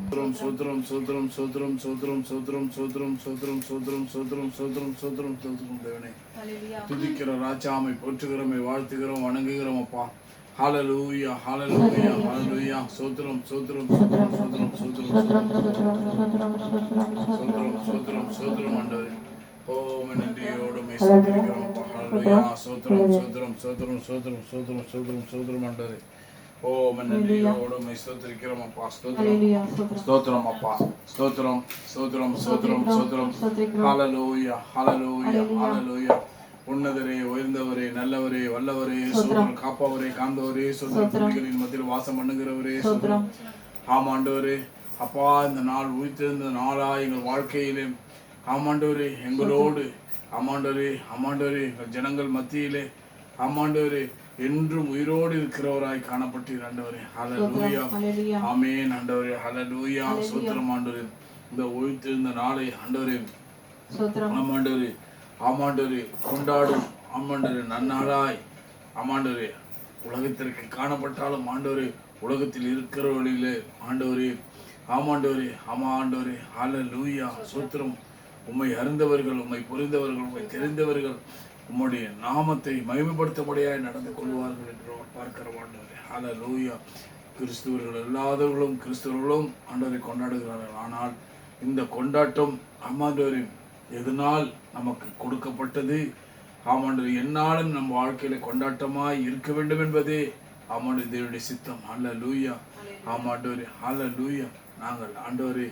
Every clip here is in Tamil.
சோத்ரம் சோத்ரம் சோத்ரம் சோத்ரம் சோத்ரம் சோத்ரம் சோத்ரம் சோத்ரம் சோத்ரம் சோத்ரம் சோத்ரம் சோத்ரம் தேவனே துதிக்கிற ராஜாமை போற்றுகிறோமை வாழ்த்துகிறோம் வணங்குகிறோம் அப்பா. ஹalleluya ஹalleluya ஹalleluya சோத்ரம் சோத்ரம் சோத்ரம் சோத்ரம் சோத்ரம் சோத்ரம் சோத்ரம் சோத்ரம் ஆண்டவரே ஓம் நன்றியோடு மை ஸ்தோத்திரிக்கிறோம் அப்பா. ஹalleluya சோத்ரம் சோத்ரம் சோத்ரம் சோத்ரம் சோத்ரம் சோத்ரம் சோத்ரம் ஆண்டவரே ஓம் நன்றியோடு மை ஸ்தோத்திரிக்கிறோம் அப்பா. ஸ்தோத்திரம் அப்பா. ஸ்தோத்திரம் ஸ்தோத்திரம் ஸ்தோத்திரம் ஸ்தோத்திரம் ஹalleluya ஹalleluya ஹalleluya. உன்னதரே உயர்ந்தவரே நல்லவரே வல்லவரே சோதரம் காப்பவரே காந்தவரே சோதரிகளின் மத்தியில் வாசம் பண்ணுகிறவரே சோதரம் ஆமாண்டவரே அப்பா. இந்த நாள் உயிர்த்திருந்த நாளா எங்கள் வாழ்க்கையிலே ஆமாண்டவரே எங்களோடு ஆமாண்டவரே ஆமாண்டவரே எங்கள் ஜனங்கள் மத்தியிலே ஆமாண்டவரே என்றும் உயிரோடு இருக்கிறவராய் காணப்பட்டீர் ஆண்டவரே. ஹalleluya ஆமென் ஆண்டவரே. ஹalleluya சோத்திரம் ஆண்டவரே. இந்த உயிர்த்திருந்த நாளை ஆண்டவரே ஆமாண்டவரே ஆமாண்டவரே கொண்டாடும் ஆமாண்டவரே நன்னாளாய் ஆமாண்டவரே உலகத்திற்கு காணப்பட்டாலும் ஆண்டவரே உலகத்தில் இருக்கிறவர்களிலே ஆண்டவரே ஆமாண்டவரே ஆமாண்டவரே ஹalleluya சோத்திரம். உம்மை அறிந்தவர்கள் உம்மை புரிந்தவர்கள் உம்மை தெரிந்தவர்கள் உம்முடைய நாமத்தை மகிமைப்படுத்தபடியாய் நடந்து கொள்வார்கள் என்று பார்க்கிற ஆண்டவரே. ஹalleluya. கிறிஸ்துவர்கள் இல்லாதவர்களும் கிறிஸ்துவர்களும் ஆண்டவரை கொண்டாடுகிறார்கள். ஆனால் இந்த கொண்டாட்டம் ஆமாண்டவரே எதனால் நமக்கு கொடுக்கப்பட்டது ஆமாண்டவரே என்னாலும் நம் வாழ்க்கையில கொண்டாட்டமாய் இருக்க வேண்டும் என்பதே ஆமாண்டவரே தேவனுடைய சித்தம். ஹalleluya ஆமாண்டவரே ஹalleluya. நாங்கள் ஆண்டவரே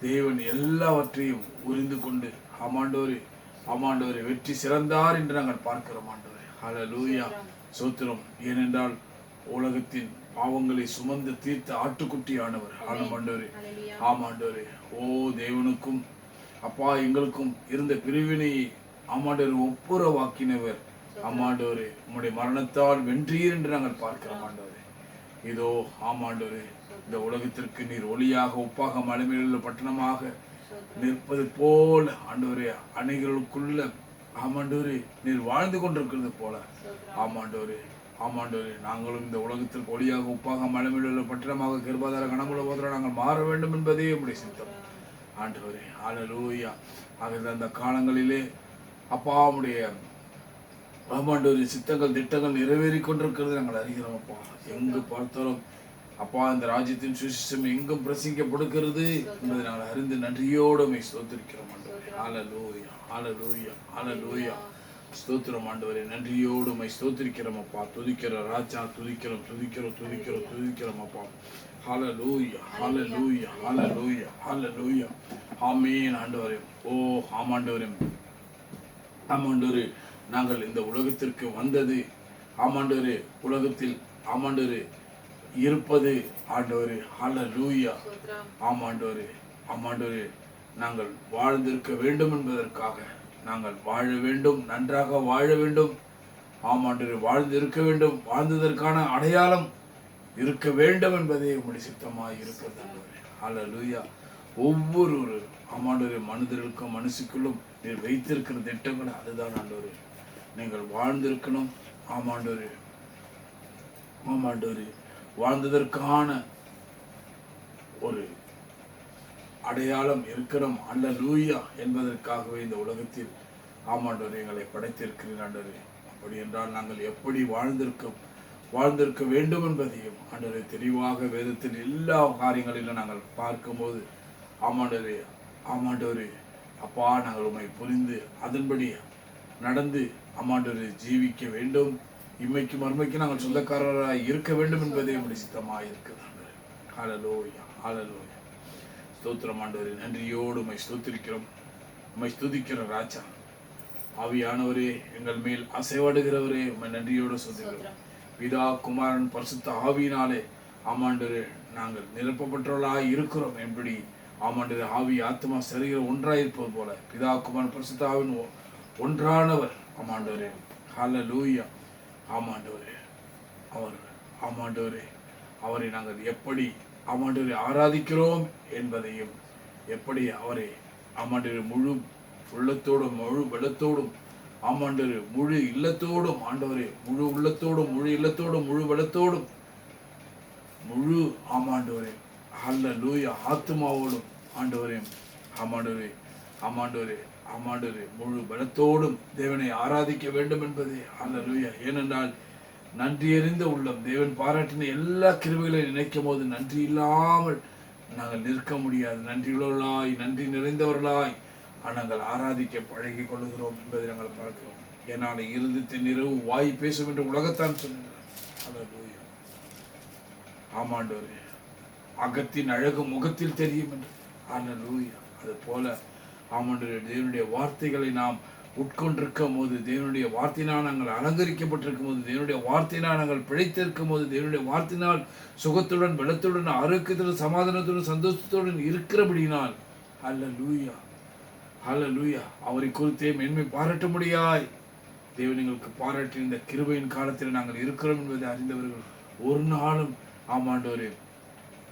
தேவன் எல்லாவற்றையும் உரிந்து கொண்டு ஆமாண்டவரே ஆமாண்டவரே வெற்றி சிறந்தார் என்று நாங்கள் பார்க்கிறோம் ஆண்டவரே. ஹalleluya சோத்திரம். ஏனென்றால் உலகத்தின் பாவங்களை சுமந்து தீர்த்த ஆட்டுக்குட்டி ஆனவர் ஆமாண்டவரே ஆமாண்டவரே. ஓ தேவனுக்கும் அப்பா எங்களுக்கும் இருந்த பிரிவினையை ஆமாண்டவரே ஒப்புரவாக்கினவர் ஆமாண்டவரே உம்முடைய மரணத்தால் வென்றீர் என்று நாங்கள் பார்க்கிறோம் ஆண்டவரே. இதோ ஆமாண்டவரே இந்த உலகத்திற்கு நீர் ஒளியாக உப்பாக மலைமையுள்ள பட்டணமாக நிற்பது போல ஆண்டவரே அணைகளுக்குள்ள ஆமாண்டவரே நீர் வாழ்ந்து கொண்டிருக்கிறது போல ஆமாண்டவரே ஆமாண்டவரே நாங்களும் இந்த உலகத்திற்கு ஒளியாக உப்பாக மலைமையுள்ள பட்டணமாக கிருபாதார கனமுள்ள போதில் நாங்கள் மாற வேண்டும் என்பதே உம்முடைய சித்தம் ஆண்டவரே. ஹalleluya. ஆகிய அந்த காலங்களிலே அப்பா உம்முடைய ஆமாண்டவரே சித்தங்கள் திட்டங்கள் நிறைவேறி கொண்டிருக்கிறது நாங்கள் அறிகிறோம் அப்பா. எங்கு பார்த்தாலும் அப்பா இந்த ராஜ்யத்தின் சுவிசேஷம் எங்கும் பிரசங்கிக்கப்படுகிறது என்பதை நாங்கள் அறிந்து நன்றியோடு உம்மை ஸ்தோத்திரிக்கிறோம் ஆண்டவரே. ஹalleluya ஹalleluya ஹalleluya ஸ்தோத்திரம் ஆண்டவரே. நன்றியோடு உம்மை ஸ்தோத்திரிக்கிறோம் அப்பா. துதிக்கிற ராஜா துதிக்கிறோம் துதிக்கிறோம் துதிக்கிறோம் துதிக்கிறோம் அப்பா. ஹalleluya ஹalleluya ஹalleluya ஹalleluya ஆமென் ஆண்டவரே. ஓ ஆமாண்டவரே ஆமாண்டவரே நாங்கள் இந்த உலகத்திற்கு வந்தது ஆமாண்டவரே உலகத்தில் ஆமாண்டவரே இருப்பது ஆண்டவரே ஹalleluya ஆமாண்டவரே ஆமாண்டவரே நாங்கள் வாழ்ந்திருக்க வேண்டும் என்பதற்காக நாங்கள் வாழ வேண்டும் நன்றாக வாழ வேண்டும் ஆமாண்டவரே வாழ்ந்து இருக்க வேண்டும் வாழ்ந்ததற்கான அடையாளம் இருக்க வேண்டும் என்பதே உம்முடைய சித்தமாக இருக்கிறது ஆண்டவரே. ஹalleluya ஒவ்வொரு ஆமாண்டவரே மனிதர்களுக்கும் மனுஷிக்குள்ளும் நீர் வைத்திருக்கிற திட்டங்கள் அதுதான் ஆண்டவரே. நீங்கள் வாழ்ந்திருக்கணும் ஆமாண்டவரே ஆமாண்டவரே வாழ்ந்ததற்கான ஒரு அடையாளம் இருக்கணும் ஹalleluya என்பதற்காகவே இந்த உலகத்தில் ஆமாண்டவரே எங்களை படைத்திருக்கிறீர் ஆண்டவரே. அப்படி என்றால் நாங்கள் எப்படி வாழ்ந்திருக்க வேண்டும் என்பதையும் ஆண்டவரே தெளிவாக வேதத்தில் எல்லா காரியங்களிலும் நாங்கள் பார்க்கும்போது ஆமாண்டவரே ஆமாண்டவரே அப்பா நாங்கள் உம்மை புரிந்து அதன்படி நடந்து ஆமாண்டவரே ஜீவிக்க வேண்டும். இம்மைக்கு மறுமைக்கு நாங்கள் சொந்தக்காரராக இருக்க வேண்டும் என்பதே உம்முடைய சித்தமாக இருக்குது ஆண்டவரே. ஹalleluya ஹalleluya ஸ்தோத்திரம் ஆண்டவரே. நன்றியோடு உம்மை ஸ்தோத்திரிக்கிறோம் உம்மை ஸ்துதிக்கிற ராஜா ஆவியானவரே எங்கள் மேல் அசைவாடுகிறவரே உம்மை நன்றியோடு ஸ்தோத்திரிக்கிறோம். பிதா குமாரன் பரிசுத்த ஆவியினாலே ஆமாண்டவரே நாங்கள் நிரப்பப்பட்டவர்களாய் இருக்கிறோம். எப்படி ஆமாண்டவரே ஆவி ஆத்மா சரீரம் ஒன்றாய் இருப்பது போல பிதா குமாரன் பரிசுத்த ஆவின் ஒன்றானவர் ஆமாண்டவரே ஹalleluya ஆமாண்டவரே அவர் ஆமாண்டவரே அவரை நாங்கள் எப்படி ஆமாண்டவரை ஆராதிக்கிறோம் என்பதையும் எப்படி அவரை ஆமாண்டவரை முழு உள்ளத்தோடும் முழு பலத்தோடும் ஆமாண்டவரே முழு இல்லத்தோடும் ஆண்டவரே முழு உள்ளத்தோடும் முழு இல்லத்தோடும் முழு பலத்தோடும் முழு ஆமாண்டவரே ஹல்லேலூயா. ஆத்துமாவோடும் ஆண்டவரே, ஆமாண்டவரே, ஆமாண்டவரே, ஆமாண்டவரே, முழு பலத்தோடும் தேவனை ஆராதிக்க வேண்டும் என்பதே. ஹல்லேலூயா. ஏனென்றால் நன்றி அறிந்த உள்ளம் தேவன் பாராட்டின எல்லா கிருபைகளையும் நினைக்கும் போது நன்றி இல்லாமல் நாங்கள் நிற்க முடியாது. நன்றியுள்ளவர்களாய், நன்றி நிறைந்தவர்களாய் நாங்கள் ஆராதிக்க பழகி கொள்ளுகிறோம் என்பதை நாங்கள் பார்க்கிறோம். ஏனால் இருதயத்தின் நிறைவு வாய் பேசும் என்று உலகத்தான் சொல்லுகிறார். ஹல்லேலூயா. ஆமாண்டவரே, அகத்தின் அழகு முகத்தில் தெரியும் என்று. ஹல்லேலூயா. அது போல ஆமாண்டவரே, தேவனுடைய வார்த்தைகளை நாம் உட்கொண்டிருக்கும் போது, தேவனுடைய வார்த்தையினால் நாங்கள் அலங்கரிக்கப்பட்டிருக்கும் போது, தேவனுடைய வார்த்தையினால் நாங்கள் பிழைத்திருக்கும் போது, தேவனுடைய வார்த்தையினால் சுகத்துடன், பலத்துடன், ஆரோக்கியத்துடன், சமாதானத்துடன், சந்தோஷத்துடன் இருக்கிறபடினால், ஹல்லேலூயா, ஹல்லேலூயா, அவரை குறித்தே மேன்மை பாராட்ட முடியாய் தேவன் எங்களுக்கு பாராட்டி இந்த கிருபையின் காலத்தில் நாங்கள் இருக்கிறோம் என்பதை அறிந்தவர்கள் ஒரு நாளும் ஆமாண்டவரே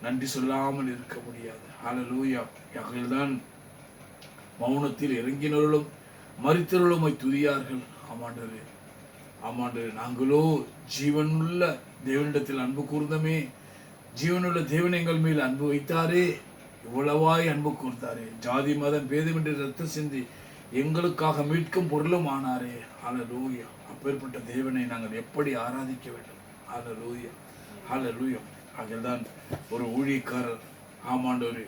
நன்றி சொல்லாமல் இருக்க முடியாது. ஹல்லேலூயா. அவர்கள்தான் மௌனத்தில் இறங்கினவர்களும் மரித்தவர்களும் துதியார்கள். ஆமாண்டவரே, ஆமாண்டவரே, நாங்களோ ஜீவனுள்ள தேவனிடத்தில் அன்பு கூர்ந்தமே, ஜீவனுள்ள தேவன் எங்கள் மேல் அன்பு வைத்தாரே, இவ்வளவாய் அன்பு கூர்ந்தாரே, ஜாதி மதம் பேதமின்றி ரத்தம் சிந்தி எங்களுக்காக மீட்கும் பொருளும் ஆனாரே. ஹல்லேலூயா. அப்பேற்பட்ட தேவனை நாங்கள் எப்படி ஆராதிக்க வேண்டும்? ஹல்லேலூயா, ஹல்லேலூயா. அதில்தான் ஒரு ஊழியக்காரர் ஆமாண்டவரே,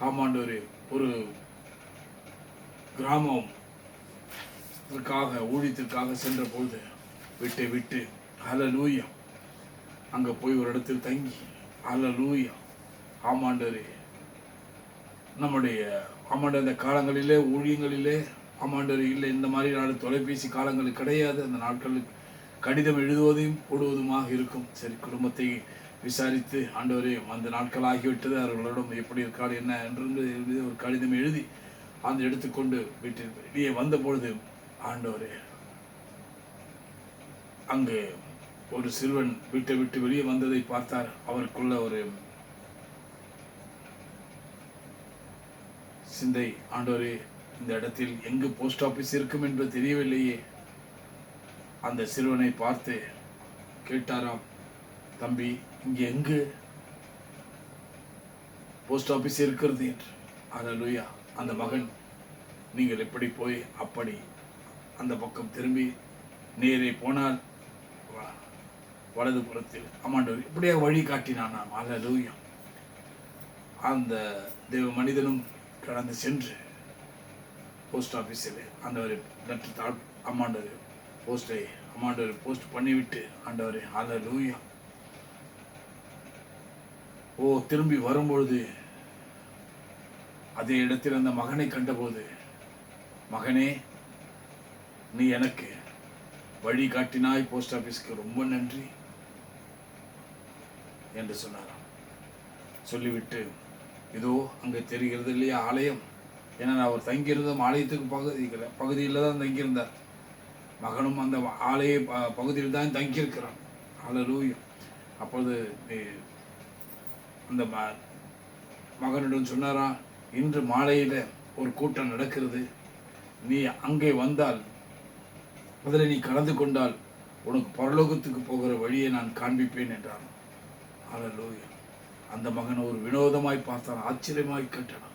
ஆமாண்டவரே, ஒரு கிராமம் ஊழியத்திற்காக சென்ற பொழுது விட்டு விட்டு ஹல்லேலூயா அங்கே போய் ஒரு இடத்தில் தங்கி ஹல்லேலூயா ஆமாண்டவரே நம்முடைய ஆமாண்டவர் இந்த காலங்களிலே ஊழியங்களிலே ஆமாண்டவர் இல்லை, இந்த மாதிரி நாள் தொலைபேசி காலங்கள் கிடையாது. அந்த நாட்களுக்கு கடிதம் எழுதுவதையும் போடுவதுமாக இருக்கும். சரி, குடும்பத்தை விசாரித்து ஆண்டவரே அந்த நாட்கள் ஆகிவிட்டது, அவர்களிடம் எப்படி இருக்காது என்ன என்று ஒரு கடிதம் எழுதி அந்த எடுத்துக்கொண்டு வீட்டில் வெளியே வந்த பொழுது ஆண்டவரே அங்கு ஒரு சிறுவன் வீட்டை விட்டு வெளியே வந்ததை பார்த்தார். அவருக்குள்ள ஒரு சிந்தை, ஆண்டவரே இந்த இடத்தில் எங்கு போஸ்ட் ஆபீஸ் இருக்கும் என்பது தெரியவில்லையே. அந்த சிறுவனை பார்த்து கேட்டாராம், தம்பி இங்கே எங்கு போஸ்ட் ஆபீஸ் இருக்கிறது என்று. ஹல்லேலூயா. அந்த மகன், நீங்கள் எப்படி போய் அப்படி அந்த பக்கம் திரும்பி நேரே போனால் வலது புறத்தில் ஆமாண்டவர் இப்படியே வழி காட்டினான். ஹல்லேலூயா. அந்த தேவ மனிதனும் கடந்து சென்று போஸ்ட் ஆஃபீஸில் அந்த ஒரு லெட்டர் அம்மாண்டவர் போஸ்டை அம்மாண்டவர் போஸ்ட் பண்ணிவிட்டு ஆண்டவரே ஹல்லேலூயா திரும்பி வரும்பொழுது அதே இடத்தில் அந்த மகனை கண்டபோது, மகனே நீ எனக்கு வழி காட்டினாய், போஸ்ட் ஆஃபீஸ்க்கு ரொம்ப நன்றி என்று சொன்னாராம். சொல்லிவிட்டு இதோ அங்கே தெரிகிறது இல்லையா ஆலயம், ஏன்னா அவர் தங்கியிருந்தோம் ஆலயத்துக்கு பகுதியில் தான் தங்கியிருந்தார். மகனும் அந்த ஆலய பகுதியில் தான் தங்கியிருக்கிறான். ஹல்லேலூயா. அப்பொழுது அந்த மகனிடம் சொன்னாரா, இன்று மாலையில் ஒரு கூட்டம் நடக்கிறது, நீ அங்கே வந்தால் அதில் நீ கலந்து கொண்டால் உனக்கு பரலோகத்துக்கு போகிற வழியை நான் காண்பிப்பேன் என்றான். ஹல்லேலூயா. அந்த மகன் ஒரு வினோதமாய் பார்த்தான், ஆச்சரியமாய் கேட்டான்.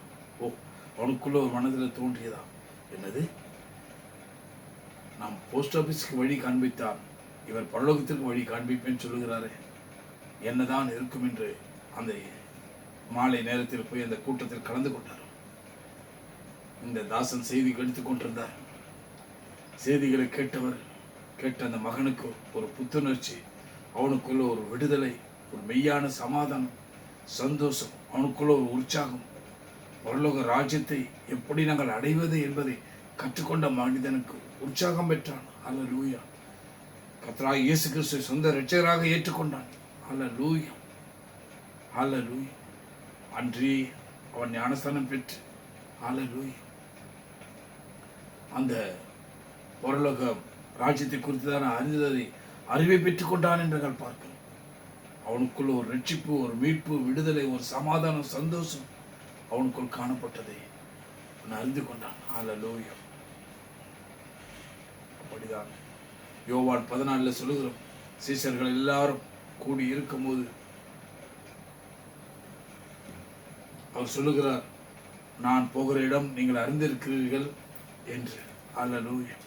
அவனுக்குள்ள ஒரு மனதில் தோன்றியதா, என்னது நாம் போஸ்ட் ஆஃபீஸ்க்கு வழி காண்பித்தால் இவர் பரலோகத்திற்கு வழி காண்பிப்பேன்னு சொல்லுகிறாரே, என்னதான் இருக்கும் என்று அந்த மாலை நேரத்தில் போய் அந்த கூட்டத்தில் கலந்து கொண்டார். இந்த தாசன் செய்தி எடுத்துக் கொண்டிருந்தார். செய்திகளை கேட்ட அந்த மகனுக்கு ஒரு புத்துணர்ச்சி, அவனுக்குள்ள ஒரு விடுதலை, ஒரு மெய்யான சமாதானம், சந்தோஷம், அவனுக்குள்ள ஒரு உற்சாகம், பரலோக ராஜ்யத்தை எப்படி நாங்கள் அடைவது என்பதை கற்றுக்கொண்ட மனிதனுக்கு உற்சாகம் பெற்றான். ஹல்லேலூயா. கர்த்தராகிய இயேசு கிறிஸ்துவை சொந்த இரட்சகராக ஏற்றுக்கொண்டான். ஹல்லேலூயா, ஹல்லேலூயா. அன்றி அவன் ஞானஸ்தானம் பெற்று ஹல்லேலூயா அந்த பரலோக ராஜ்யத்தை குறித்துதான அறிவை பெற்றுக் கொண்டான் என்று நாங்கள் பார்க்கிறோம். அவனுக்குள்ள ஒரு ரட்சிப்பு, ஒரு மீட்பு, விடுதலை, ஒரு சமாதானம், சந்தோஷம் அவனுக்குள் காணப்பட்டதை அவன் அறிந்து கொண்டான். ஹல்லேலூயா. அப்படிதான் யோவான் 14 சொல்லுகிறோம், சீஷர்கள் எல்லாரும் கூடி இருக்கும்போது அவர் சொல்லுகிறார், நான் போகிற இடம் நீங்கள் அறிந்திருக்கிறீர்கள் என்று. அல்லேலூயா.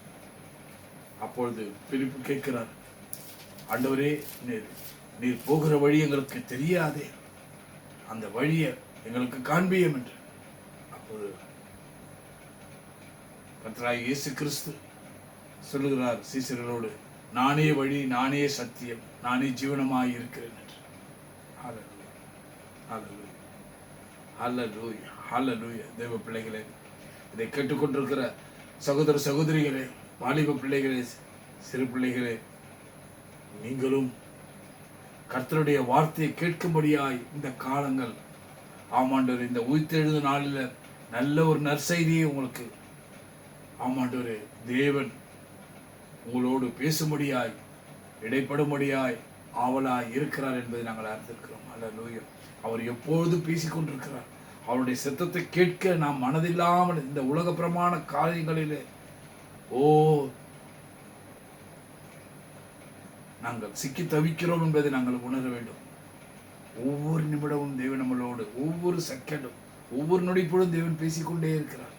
அப்பொழுது பிலிப்பு கேட்கிறார், ஆண்டவரே, நீர் போகிற வழி எங்களுக்கு தெரியாதே, அந்த வழியை எங்களுக்கு காண்பியும் என்று. அப்போது கர்த்தராகிய இயேசு கிறிஸ்து சொல்லுகிறார் சீசர்களோடு, நானே வழி, நானே சத்தியம், நானே ஜீவனமாய் இருக்கிறேன் என்று. ஹல்லேலூயா, ஹல்லேலூயா, ஹல்லேலூயா, ஹல்லேலூயா. தேவ பிள்ளைகளே, இதை கேட்டுக்கொண்டிருக்கிற சகோதர சகோதரிகளே, வாலிப பிள்ளைகளே, சிறு பிள்ளைகளே, நீங்களும் கர்த்தருடைய வார்த்தையை கேட்கும்படியாய் இந்த காலங்கள், ஆமாண்டவர், இந்த உயிர்த்தெழுந்த நாளில் நல்ல ஒரு நற்செய்தியை உங்களுக்கு, ஆமாண்டவரே, தேவன் உங்களோடு பேசும்படியாய், இடைப்படும்படியாய் ஆவலாய் இருக்கிறார் என்பதை நாங்கள் அறிந்திருக்கிறோம். அல்லேலூயா. அவர் எப்பொழுதும் பேசிக்கொண்டிருக்கிறார். அவருடைய சத்தத்தை கேட்க நாம் மனதில்லாமல் இந்த உலக பிரமாண காரியங்களிலே நாங்கள் சிக்கி தவிக்கிறோம் என்பதை நாங்கள் உணர வேண்டும். ஒவ்வொரு நிமிடமும் தேவன் நம்மளோடு, ஒவ்வொரு செகண்டும், ஒவ்வொரு நொடிப்பொழுதும் தேவன் பேசிக்கொண்டே இருக்கிறார்.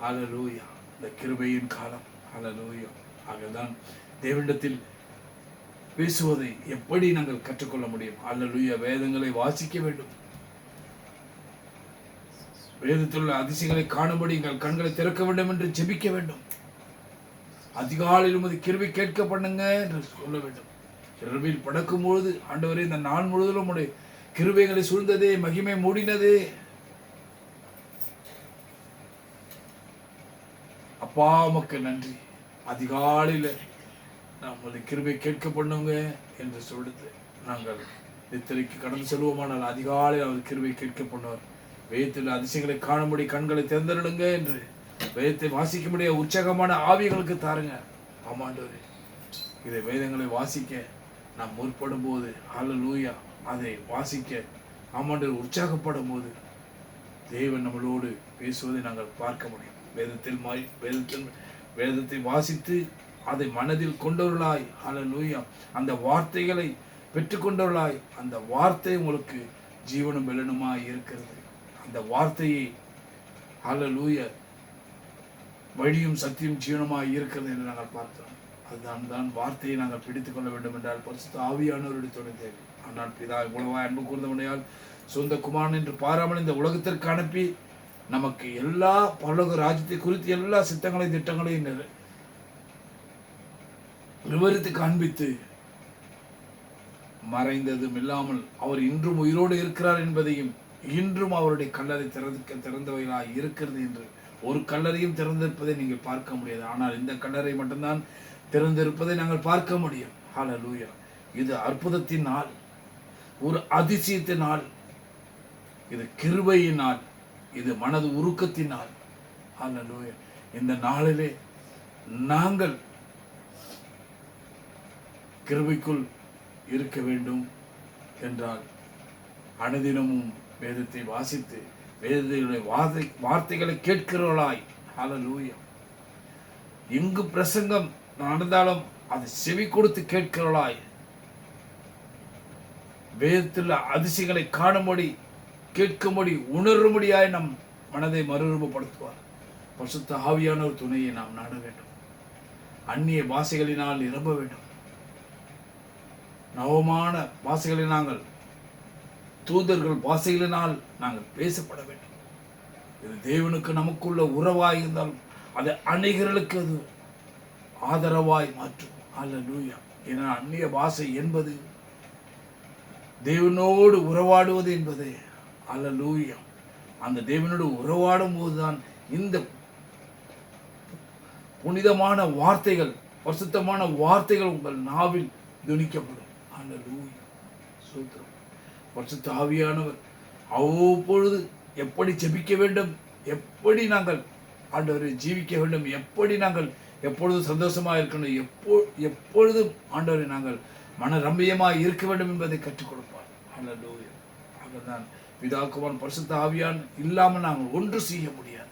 ஹல்லேலூயா. இந்த கிருபையின் காலம். ஹல்லேலூயா. ஆகதான் தேவனிடத்தில் பேசுவதை எப்படி நாங்கள் கற்றுக்கொள்ள முடியும்? ஹல்லேலூயா. வேதங்களை வாசிக்க வேண்டும். வேதத்தில் உள்ள அதிசயங்களை காணும்படி எங்கள் கண்களை திறக்க வேண்டும் என்று ஜெபிக்க வேண்டும். அதிகாலையில் உமது கிருபை கேட்க பண்ணுங்க என்று சொல்ல வேண்டும். இரவில் படுக்கும் பொழுது, ஆண்டவரே, இந்த நாள் முழுவதும் உடைய கிருபைகளை சூழ்ந்ததே, மகிமை மூடினதே, அப்பா உமக்கு நன்றி, அதிகாலையில் நம்மளை கிருபை கேட்க பண்ணுங்க என்று சொல்லிட்டு நாங்கள் நித்திரைக்கு கடந்து செல்வோமானால் அதிகாலையில் அவர் கிருபை கேட்க பண்ணுவார். வேதத்தில் அதிசயங்களை காணும்படி கண்களை திறந்திடுங்க என்று வேதத்தை வாசிக்க முடிய உற்சாகமான ஆவிகளுக்கு தாருங்க. ஆமாண்டவரே, இதை வேதங்களை வாசிக்க நாம் முற்படும் போது, ஹல்லேலூயா, அதை வாசிக்க ஆமாண்டவர் உற்சாகப்படும் போது தேவன் நம்மளோடு பேசுவதை நாங்கள் பார்க்க முடியும். வேதத்தை வாசித்து அதை மனதில் கொண்டவர்களாய், ஹல்லேலூயா, அந்த வார்த்தைகளை பெற்றுக்கொண்டவர்களாய், அந்த வார்த்தை உங்களுக்கு ஜீவனும் பலனுமாய் இருக்கிறது. அந்த வார்த்தையை, ஹல்லேலூயா, வழியும் சத்தியம் ஜீவனமாய் இருக்கிறது என்று நாங்கள் பார்த்தோம். அதுதான் வார்த்தையை நாங்கள் பிடித்துக் கொள்ள வேண்டும் என்றால் பரிசுத்த ஆவியானவருடைய துணை தேவை. ஆனால் பிதா இவ்வளவாய் அன்பு கூர்ந்தவனையால் சொந்த குமாரன் என்று பாராமல் இந்த உலகத்திற்கு அனுப்பி நமக்கு எல்லா பரலோக ராஜ்யத்தை குறித்து எல்லா சித்தங்களையும் திட்டங்களையும் விவரித்து காண்பித்து மறைந்ததும் இல்லாமல் அவர் இன்றும் உயிரோடு இருக்கிறார் என்பதையும், இன்றும் அவருடைய கல்லறை திறந்தவைகளாய் இருக்கிறது என்று ஒரு கல்லறையும் திறந்திருப்பதை நீங்கள் பார்க்க முடியாது. ஆனால் இந்த கல்லறை மட்டும்தான் திறந்திருப்பதை நாங்கள் பார்க்க முடியும். ஹல்லேலூயா. இது அற்புதத்தின் நாள், ஒரு அதிசயத்தின் நாள், இது கிருபையின் நாள், இது மனது உருக்கத்தின் நாள். ஹல்லேலூயா. இந்த நாளிலே நாங்கள் கிருபைக்குள் இருக்க வேண்டும் என்றால் அனுதினமும் வேதத்தை வாசித்து வேதத்தினுடைய வார்த்தைகளை கேட்கிறவர்களாய், ஹல்லேலூயா, எங்கு பிரசங்கம் நடந்தாலும் அதை செவி கொடுத்து கேட்கிறவர்களாய், வேதத்தில் அதிசயங்களை காணும்படி, கேட்கும்படி, உணரும்படியாய் நம் மனதை மறுரூபப்படுத்துவார். பரிசுத்த ஆவியான ஒரு துணையை நாம் நாட வேண்டும். அந்நிய பாஷைகளினால் நிரம்ப வேண்டும். நவமான பாஷைகளை நாங்கள், தூதர்கள் பாஷைகளினால் நாங்கள் பேசப்பட வேண்டும். இது தேவனுக்கு நமக்குள்ள உறவாய் இருந்தாலும் அது அநேகர்களுக்கு அது ஆதரவாய் மாற்றும். ஹல்லேலூயா. ஏன்னா அந்நிய பாஷை என்பது தேவனோடு உறவாடுவது என்பது. ஹல்லேலூயா. அந்த தேவனோடு உறவாடும் போதுதான் இந்த புனிதமான வார்த்தைகள், பரிசுத்தமான வார்த்தைகள் உங்கள் நாவில் துணிக்கப்படும். ஹல்லேலூயா. சூத்திரம். பரிசுத்த ஆவியானவர் அவ்வப்பொழுது எப்படி ஜெபிக்க வேண்டும், எப்படி நாங்கள் ஆண்டவரை ஜீவிக்க வேண்டும், எப்படி நாங்கள் எப்பொழுதும் சந்தோஷமாக இருக்கணும், எப்பொழுதும் ஆண்டவரை நாங்கள் மன ரம்பியமாக இருக்க வேண்டும் என்பதை கற்றுக் கொடுப்பார். ஹல்லேலூயா. அதுதான் பிதாக்குமாரன் பரிசுத்த ஆவியான் இல்லாமல் நாங்கள் ஒன்று செய்ய முடியாது.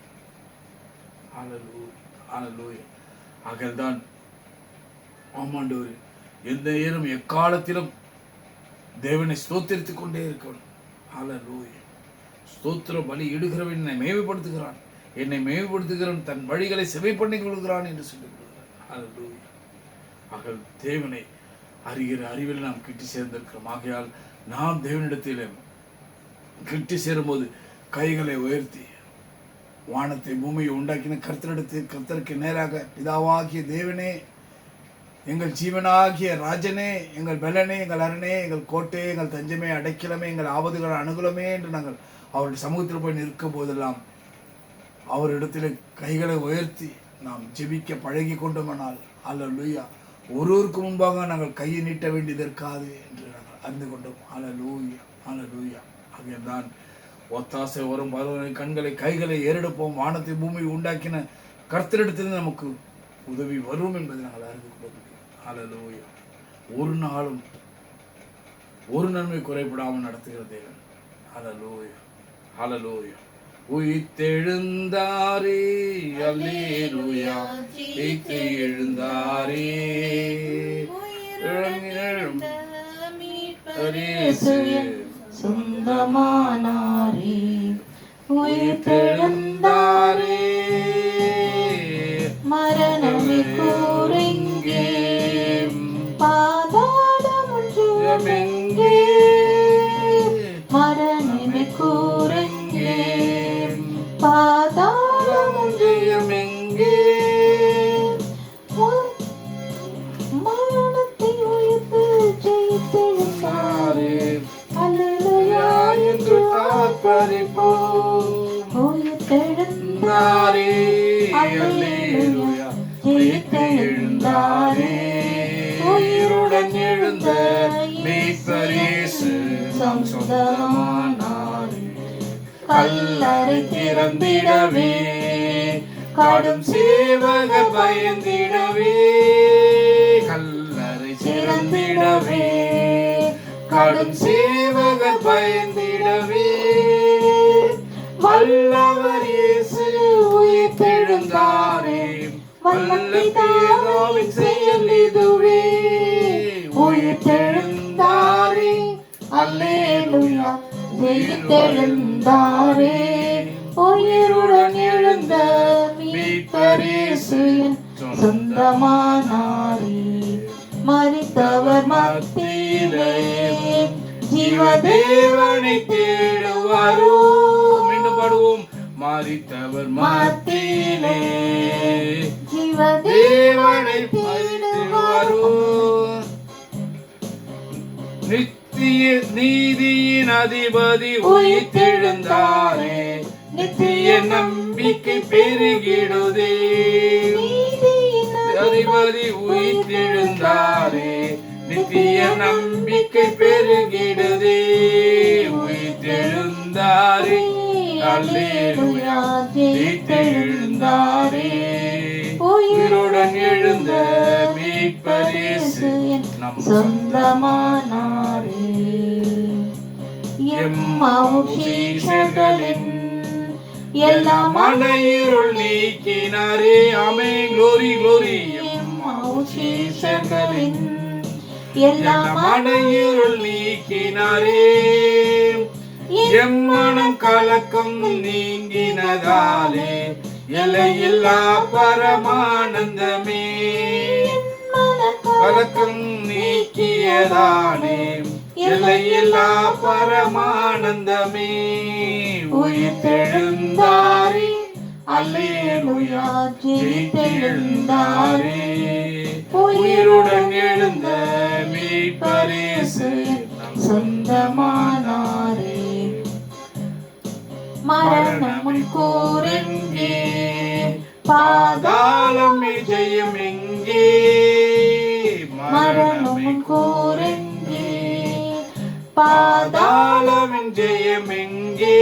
ஹல்லேலூயா. ஹல்லேலூயா. ஆகதான் ஆமாண்டவர் எந்த நேரம் எக்காலத்திலும் தேவனை ஸ்தோத்திரித்துக் கொண்டே இருக்கணும். ஹல்லேலூயா. ஸ்தோத்திர பலி இடுகிறவன் என்னை மேவுபடுத்துகிறான், என்னை மேவுபடுத்துகிறவன் தன் வழிகளை செவை பண்ணி கொள்கிறான் என்று சொல்லிக் கொள்கிறான். ஹல்லேலூயா. ஆக தேவனை அறிகிற அறிவில் நாம் கிட்டி சேர்ந்திருக்கிறோம். ஆகையால் நாம் தேவனிடத்தில் கிட்டி சேரும்போது கைகளை உயர்த்தி வானத்தை பூமியை உண்டாக்கின கர்த்தருக்கு நேராக, பிதாவாகிய தேவனே, எங்கள் ஜீவனாகிய ராஜனே, எங்கள் பலனே, எங்கள் அரணே, எங்கள் கோட்டை, எங்கள் தஞ்சமே, அடைக்கலமே, எங்கள் ஆபத்துகள் அனுகூலமே என்று நாங்கள் அவருடைய சமூகத்தில் போய் நிற்கும் போதெல்லாம் அவரிடத்தில் கைகளை உயர்த்தி நாம் ஜெபிக்க பழகி கொண்டோமானால், அல்லேலூயா, ஒருவருக்கு முன்பாக நாங்கள் கையை நீட்ட வேண்டியது இருக்காது என்று நாங்கள் அறிந்து கொண்டோம். அல்லேலூயா, அல்லேலூயா. ஆகையால் ஒத்தாசை வரும் பலவனை கண்களை கைகளை ஏறெடுப்போம். வானத்தை பூமியை உண்டாக்கின கர்த்தரிடத்தில் நமக்கு உதவி வரும் என்பதை நாங்கள் அறிந்து கொள்ள முடியும். அல்லேலூயா. ஒரு நாளும் ஒரு நன்மை குறைபடாமல் நடத்துகிற தேவன். அல்லேலூயா, அல்லேலூயா. உயிர்த்தெழுந்தாரே, அல்லேலூயா, உயிர்த்தெழுந்தாரே, சொந்தமானாரே, உயிர்த்தெழுந்தாரே, மரணமே கூரெங்கே, பாதாளம் ஒன்றுமெங்கே, மரணமே கூரெங்கே, பாதாளம் ஒன்றுமெங்கே, மரணத்தை உயிர்த்து ஜெயித்தெழுந்தாரே, அல்லேலூயா என்று ஆர்ப்பரிப்போம். உயிர்த்தெழுந்தாரே, அல்லேலூயா, உயிர்த்தெழுந்தாரே, உயிருடன் எழுந்த மீட்பர் இயேசு நம் சொந்தமானாரே. கல்லறை திறந்திடவே, கடும் சேவகர் பயந்திடவே, கல்லறை திறந்திடவே, கடும் சேவகர் பயந்திடவே, வல்லவர் இயேசு உயிர்த்தெழுந்தாரே, வல்ல பிதாவின் செயல் இதுவே. உயிர்த்தெழுந்தாரே, அல்லேலூயா, உயிர்த்தெழுந்தாரே, உயிருடன் எழுந்த மீட்பர் இயேசு சொந்தமானாரே. மரித்தவர் மத்தியிலே ஜீவதேவனை தேடுவாரோ. மீண்டும் பாடுவோம். மரித்தவர் மத்தியிலே ஜீவதேவனை தேடுவாரோ. நித்திய நீதியின் அதிபதி உயிர்த்தெழுந்தாரே, நித்திய நம்பிக்கை பெருகிடுதே. அதிபதி உயிர்த்தெழுந்தாரே, நித்திய நம்பிக்கை பெருகிடுதே. உயிர்த்தெழுந்தாரே, அல்லேலூயா, உயிர்த்தெழுந்தாரே, உயிருடன் எழுந்த மீட்பர் இயேசு நம் சொந்தமானாரே. எம்மாவும் சீஷர்களின் எல்லா மன இருள் நீக்கினாரே. ஆமென், க்ளோரி க்ளோரி. எம்மாவும் சீஷர்களின் எல்லா மன இருள் நீக்கினாரே. எம்மனம் கலக்கம் நீங்கினதாலே எல்லையில்லா பரமானந்தமே. கலக்கம் நீக்கியதானே எல்லையில்லா பரமானந்தமே. உயிர்த்தெழுந்தாரே, அல்லேலூயா, ஜெயித்தெழுந்தாரே, உயிருடன் எழுந்த மீட்பர் இயேசு சொந்தமானாரே. மரணமும் கூரெங்கே, பாதாளம் விஜயம் எங்கே. மரணமும் கூரெங்கே, பாதாளம் விஜயம் எங்கே.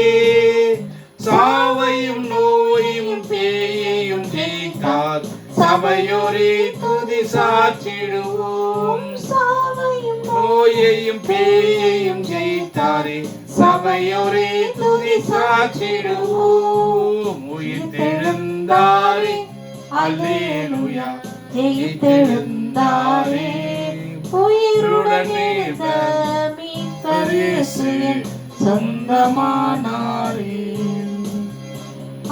சாவையும் நோயும் பேயையும் ஜெயித்தார் சபையோரே துதி சாற்றிடுவோம். சாவையும் நோயையும் பேயையும் ஜெயித்தாரே சபையோரே துதி சாற்றிடுவோம். உயிர்த்தெழுந்தாரே, அல்லேலூயா, ஜெயித்தெழுந்தாரே, உயிருடன் எழுந்த மீட்பர் இயேசு என் சொந்தமானாரே.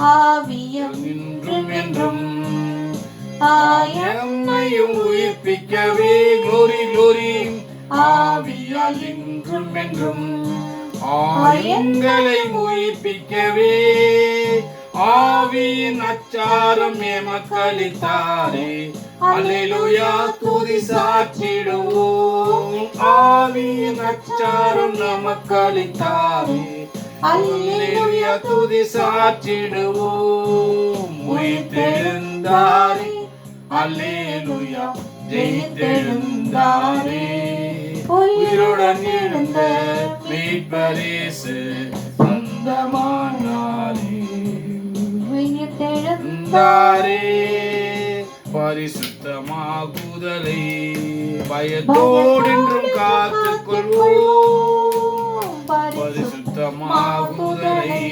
ஆவியம் இன்றும் என்றும் ஆயம்மையும் உயிர்ப்பிக்கவே க்ளோரி க்ளோரி. ஆவியால் இன்றும் என்றும் ஆயங்களை உயிர்ப்பிக்கவே ஆவியின் அச்சாரம் எமக்களித்தாரே. அல்லேலூயா துதி சாற்றிடுவோம். ஆவியின் அச்சாரம் நமக்களித்தாரே. அல்லேலூயா துதி சாற்றிடுவோம். உயிர்த்தெழுந்தாரே. அல்லேலூயா ஜெயித்தெழுந்தாரே. உயிருடன் எழுந்த மீட்பர் இயேசு சொந்தமானாரே. உயிர்த்தெழுந்தாரே. பரிசுத்தமாகுதலை பயத்தோடென்றும் காத்துக் கொள்வோம். பரிசுத்தமாகுதலை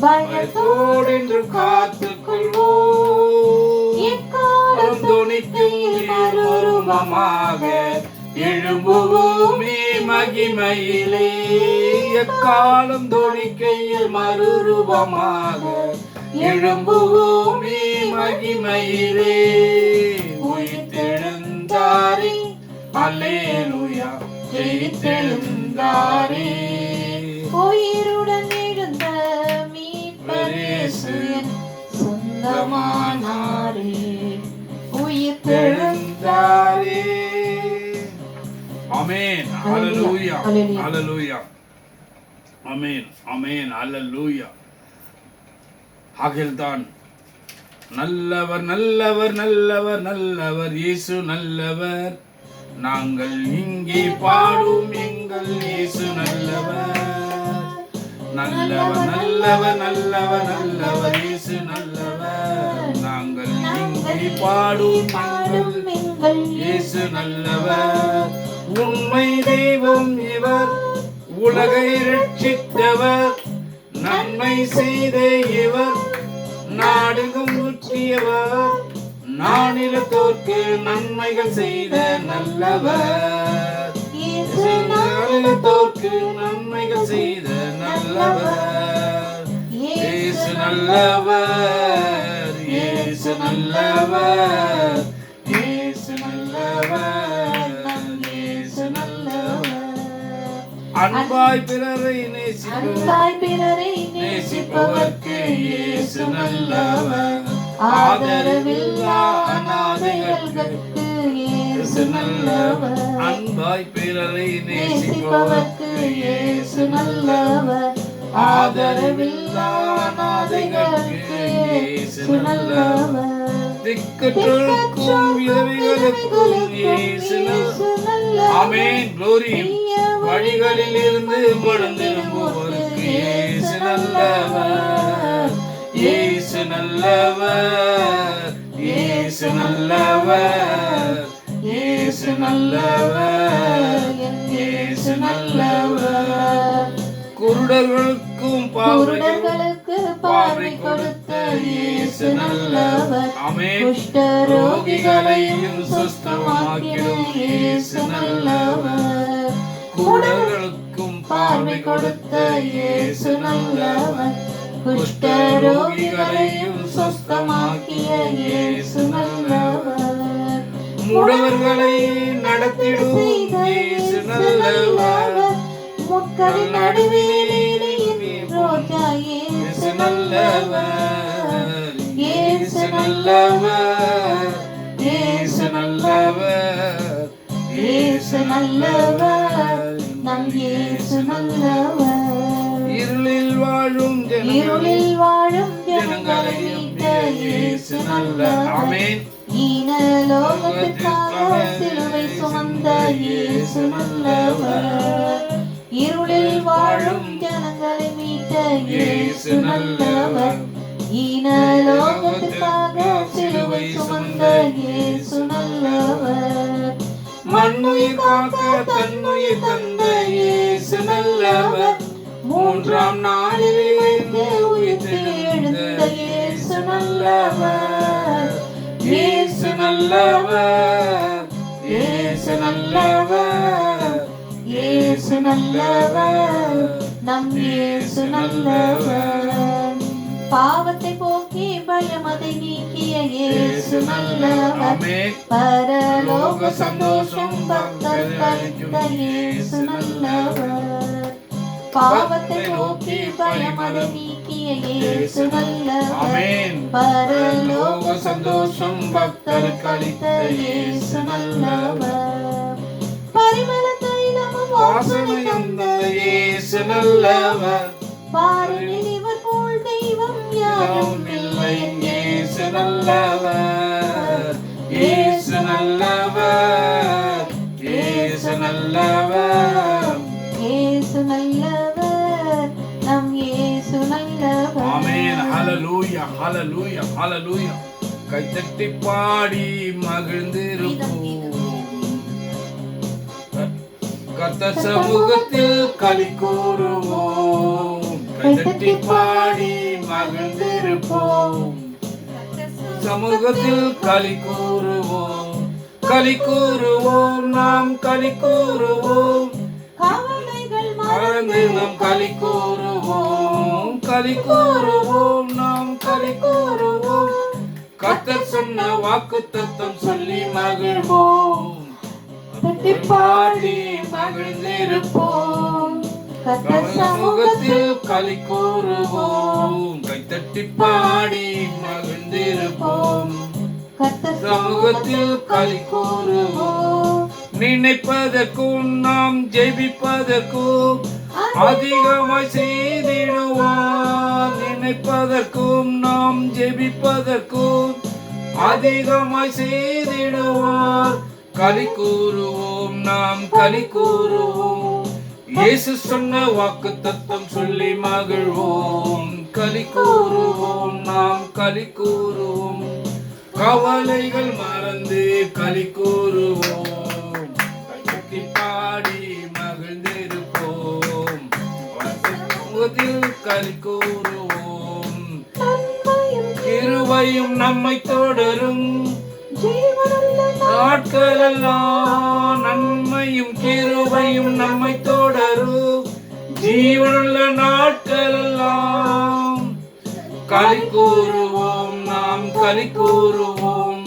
பயத்தோடென்றும் காத்துக் கொள்வோம். துணிக்கும் மறுரூபமாக எழும்புவோமே மகிமையிலே. எக்காலம் துணிக்கையில் மறுரூபமாக எழும்புவோமே மகிமையிலே. உயிர்த்தெழுந்தாரே. அல்லேலூயா ஜெயித்தெழுந்தாரே. உயிருடன் எழுந்த மீட்பர் இயேசு என் சொந்தமானாரே. உயிர்த்தெழுந்தாரே. ஆமென். ஹல்லேலூயா ஹல்லேலூயா. ஆமென் ஆமென் ஹல்லேலூயா. ஆகில்தான் நல்லவர் நல்லவர் நல்லவர் நல்லவர் இயேசு நல்லவர். நாங்கள் இங்கே பாடும் எங்கள் இயேசு நல்லவர். நல்லவர் நல்லவர் நல்லவர் நல்லவர் இயேசு நல்லவர். நாங்கள் இங்கே பாடும் எங்கள் இயேசு நல்லவர். உண்மை தெய்வம் இவர், உலகை ரட்சித்தவர். நன்மை செய்த இவர், நாடுகும் ஊற்றியவர். நானிலத்தோர்க்கு நன்மைகள் செய்த நல்லவர். நானிலத்தோர்க்கு நன்மைகள் செய்த நல்லவர். இயேசு நல்லவர். இயேசு நல்லவர். இயேசு நல்லவர். இயேசு நல்லவர். அன்பாய் பிறரை நேசிப்பவர்க்கு இயேசு நல்லவர். ஆதரவில்லா அநாதைகளுக்கு இயேசு நல்லவர். அன்பாய் பிறரை நேசிப்பவர்க்கு இயேசு நல்லவர். ஆதரவில்லா அநாதைகளுக்கு இயேசு நல்லவர். திக்கற்றோருக்கும் விதவைகளுக்கும் இயேசு நல்லவர். ஆமென் க்ளோரி. வழிகளில் இருந்து மனம் திரும்புவோருக்கு இயேசு நல்லவர். இயேசு நல்லவர். இயேசு நல்லவர். இயேசு நல்லவர். இயேசு நல்லவர். குருடர்களுக்கும் பார்வை கொடுத்த இயேசு நல்லவர். ஆமென். குஷ்டரோகிகளையும் சுஸ்தமாக்கிடும் இயேசு நல்லவர். குருடர்களுக்கும் பார்வை கொடுத்த இயேசு நல்லவர். குஷ்டரோகிகளையும் சுஸ்தமாக்கிய இயேசு நல்லவர். முடவர்களை நடத்திடும் இயேசு நல்லவர். முட்களின் நடுவிலே ரோஜா இயேசு நல்லவர். இயேசு நல்லவர். இயேசு நல்லவர். இயேசு நல்லவர். நம் இயேசு நல்லவர். இருளில் வாழும் ஜனங்களை மீட்ட இயேசு நல்லவர். ஆமென். ஈனலோகத்துக்காக சிலுவை சுமந்த இயேசு நல்லவர். இருளில் வாழும் ஜனங்களை மீட்ட இயேசு நல்லவர். ஈனலோகத்துக்காக சிலுவை சுமந்த இயேசு நல்லவர். மண்ணுயிர் காக்க தன்னுயிர் தந்த இயேசு நல்லவர். மூன்றாம் நாளில் உயிர்த்து எழுந்த இயேசு நல்லவர். இயேசு நல்லவர். இயேசு நல்லவர். இயேசு இயேசு நல்லவர், நம் இயேசு நல்லவர். பாவத்தை போக்கி பயமதை நீக்கிய இயேசு நல்லவர், பரலோக சந்தோஷம் பக்தர் அளித்த இயேசு நல்லவர். பாவத்தை போக்கி பயமதை நீக்கிய இயேசு நல்லவர், பரலோக சந்தோஷம் பக்தர் அளித்த இயேசு நல்லவர். பரிமள தைலமும் வாசனை தந்த இயேசு நல்லவர், பாரினில் இவர் போல் தெய்வம் யாரும் இல்லை. இயேசு நல்லவர், இயேசு நல்லவர், இயேசு நல்லவர், இயேசு நல்லவர், நம் இயேசு நல்லவர். ஆமென். ஹalleluya, ஹalleluya, ஹalleluya. கைத்தட்டி பாடி மகிழ்ந்திருப்போம். கர்த்தர் சமூகத்தில் களி கூறுவோம். கைத்தட்டி பாடி மகிழ்ந்திருப்போம். சமூகத்தில் களி கூறுவோம். களி கூறுவோம், நாம் களி கூறுவோம். கவலைகள் மறந்து நாம் களி கூறுவோம். களி கூறுவோம், நாம் களி கூறுவோம். கர்த்தர் சொன்ன வாக்குத்தத்தம் சொல்லி மகிழ்வோம். தட்டி பாடி மகிழ்ந்திருப்போம். கர்த்தர் சமூகத்தில் களி கூறுவோம். கைத்தட்டி பாடி மகிழ்ந்திருப்போம். கர்த்தர் சமூகத்தில் களி கூறுவோம். நினைப்பதற்கும் நாம் ஜெபிப்பதற்கும் அதிகமாய் செய்திடுவார். நினைப்பதற்கும் நாம் ஜெபிப்பதற்கும் அதிகமாய் செய்திடுவார். களி கூறுவோம், நாம் களி கூறுவோம். இயேசு சொன்ன வாக்குத்தத்தம் சொல்லி மகிழ்வோம். களி கூறுவோம், நாம் களி கூறுவோம். கவலைகள் மறந்து களி கூறுவோம். கைத்தட்டி பாடி மகிழ்ந்திருப்போம். சமூகத்தில் களி கூறுவோம். கிருபையும் நம்மை தொடரும் நாட்களெல்லாம். நன்மையும் கிருபையும் நம்மை தொடரும் ஜீவனுள்ள நாட்களெல்லாம். களி கூறுவோம், நாம் களி கூறுவோம்.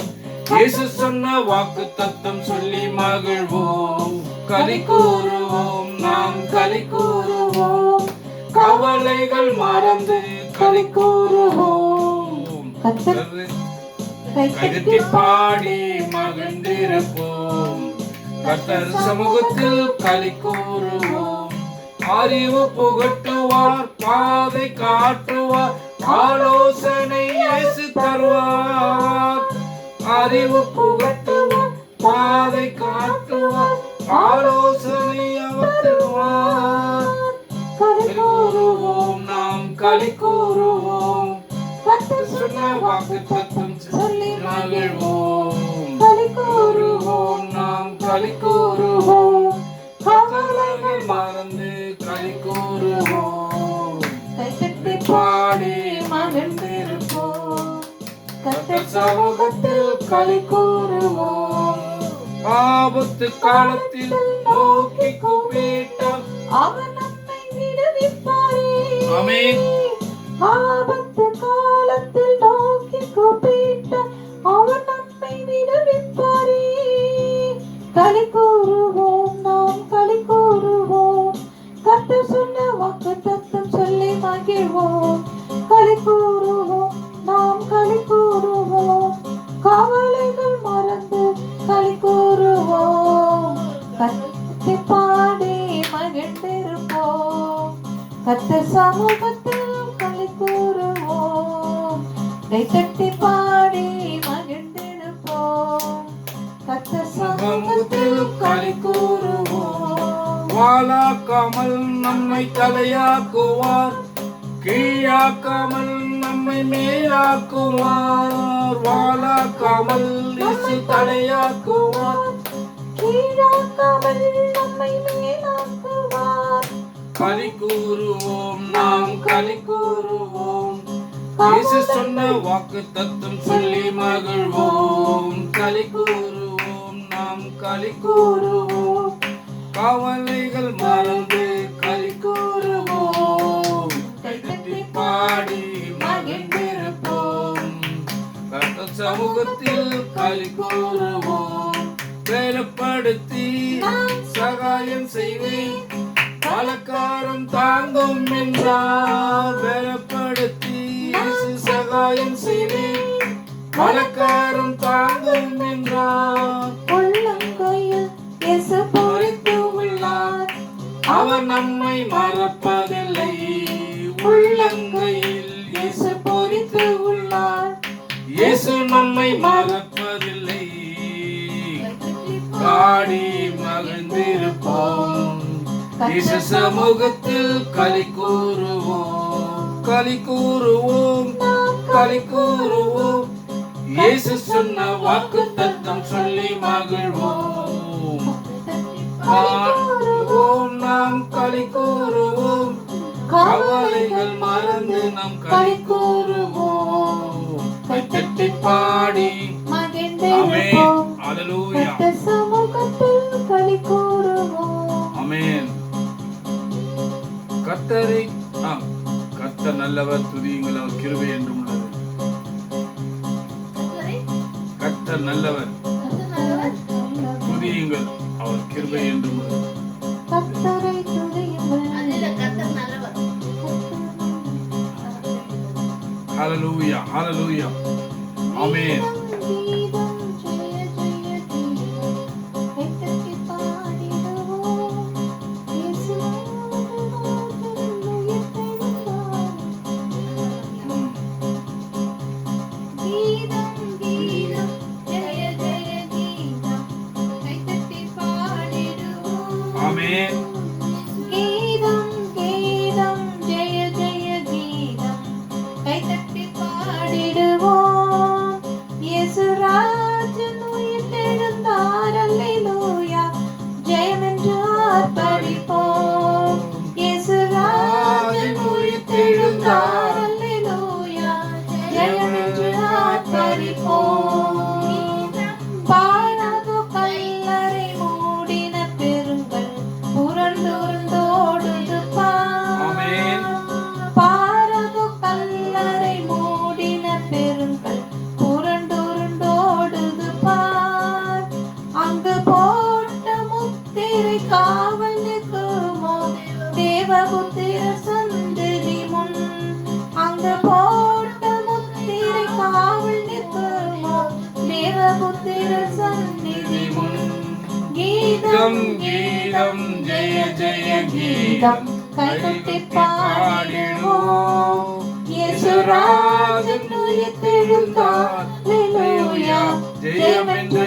இயேசு சொன்ன வாக்குத்தத்தம் சொல்லி மகிழ்வோம். களி கூறுவோம், நாம் களி கூறுவோம். கவலைகள் மறந்து களி கூறுவோம். கைதட்டி பாடி மகிழ்ந்திருப்போம். கர்த்தர் சமூகத்தில் களி கூறுவோம். அறிவு புகட்டுவார், பாதை காட்டுவார், ஆலோசனை இயேசு தருவார். அறிவு புகட்டுவார், பாதை காட்டுவார், ஆலோசனை அவர் தருவார். களி கூறுவோம், நாம் களி கூறுவோம். கர்த்தர் சொன்ன வாக்குத்தத்தம் சொல்லி மகிழ்வோம். களி கூறுவோம், நாம் களி கூறுவோம். கவலைகள் மறந்து களி கூறுவோம். கைத்தட்டி பாடி மகிழ்ந்திருப்போம். கர்த்தர் சமூகத்தில் களி கூறுவோம். ஆபத்து காலத்தில் நோக்கி கூப்பிட்டால் அவர் நம்மை விடுவிப்பாரே. ஆமென். ஆபத்து காலத்தில் நோக்கி கூப்பிட்டால் அவர் நம்மை விடுவிப்பாரே. களி கூறுவோம், நாம் களி கூறுவோம். கர்த்தர் சொன்ன வாக்குத்தத்தம் சொல்லி மகிழ்வோம். களி கூறுவோம், நாம் களி கூறுவோம். கவலைகள் மறந்து களி கூறுவோம். கர்த்தரை பாடி மகிழ்ந்திருப்போம். கர்த்தர் சமூகத்தில் களி கூறுவோம். கைத்தட்டி பாடி மகிழ்ந்திருப்போம். கர்த்தர் சமூகத்தில் களி கூறுவோம். வாழாக்காமல் நம்மை தலையாக்குவார், கீழாக்காமல் நம்மை மேலாக்குவார். வாழாக்காமல் இயேசு தலையாக்குவார், கீழாக்காமல் நம்மை மேலாக்குவார். களி கூறுவோம், நாம் களி கூறுவோம். இயேசு சொன்ன வாக்குத்தத்தம் சொல்லி மகிழ்வோம். களி கூறுவோம், நாம் களி கூறுவோம். கவலைகள் மறந்து களி கூறுவோம், கைதட்டி பாடி மகிழ்ந்திருப்போம். கர்த்தர் சமூகத்தில் களி கூறுவோம், வேறுபடுத்தி சகாயம் செய்வேன், பலக்காரம் தாங்கும் என்றார். வேறுபடுத்தி சகாயம் செய்வேன், பலக்காரம் தாங்கும் என்றார். உள்ளங்கையில் இயேசு பொறித்து உள்ளார், அவர் நம்மை மறப்பதில்லை. உள்ளங்கையில் இயேசு பொறித்து உள்ளார், இயேசு நம்மை மறப்பதில்லை. பாடி மகிழ்ந்திருப்போம், இயேசு சமூகத்தில் களி கூறுவோம், களி கூறுவோம், களி கூறுவோம். இயேசு சொன்ன வாக்குத்தத்தம் சொல்லி மகிழ்வோம். பாடுவோம், நாம் களி கூறுவோம், கவலைகள் மறந்து நாம் களி கூறுவோம், கைதட்டி பாடி மகிழ்ந்திருப்போம். அல்லேலூயா. கர்த்தர் சமூகத்தில் களி கூறுவோம். ஆமென். கர்த்தரை கர்த்தர் நல்லவர், துதியுங்கள், அவர் கிருபை என்றும் உள்ளது. கர்த்தர் நல்லவர், துதியுங்கள், அவர் கிருபை என்றும் உள்ளது. கர்த்தரை துதியுங்கள். ஹalleluya, ஹalleluya. ஆமென். கீதம் ஜெய ஜெய கீதம், கைதட்டி பாடிடுவோம். இயேசு ராஜன் உயிர்த்தெழுந்தார். கீதம் கீதம் ஜெய ஜெய கீதம், கைதட்டி பாடிடுவோம். ஆமென். கீதம் கீதம் ஜெய ஜெய கீதம், கைதட்டி பாடிடுவோம். இயேசு ராஜன் உயிர்த்தெழுந்தார். அல்லேலூயா, ஜெயமென்று ஆர்ப்பரிப்போம். இயேசு ராஜன் உயிர்த்தெழுந்தார். அல்லேலூயா, ஜெயமென்று ஆர்ப்பரிப்போம். பாழாத கல்லறை மூடின பெருங்கல் புரண்டுருந்தோடுது ஆமென். பாரது கல்லறை மூடின பெருங்கல் புரண்டுருண்டோடுது பார். அங்கு போட்ட முத்திரை காவல் நிற்குமோ தேவபுத்திர சந்ததி முன். அங்கு போட்ட முத்திரை காவல் நிற்குமோ தேவபுத்திர சந்ததி முன். கீதம் கீதம் ஜெய ஜெய கீதம், கைதட்டி பாடிடுவோம். இயேசு ராஜன் உயிர்த்தெழுந்தார். அல்லேலூயா, ஜெயம் என்று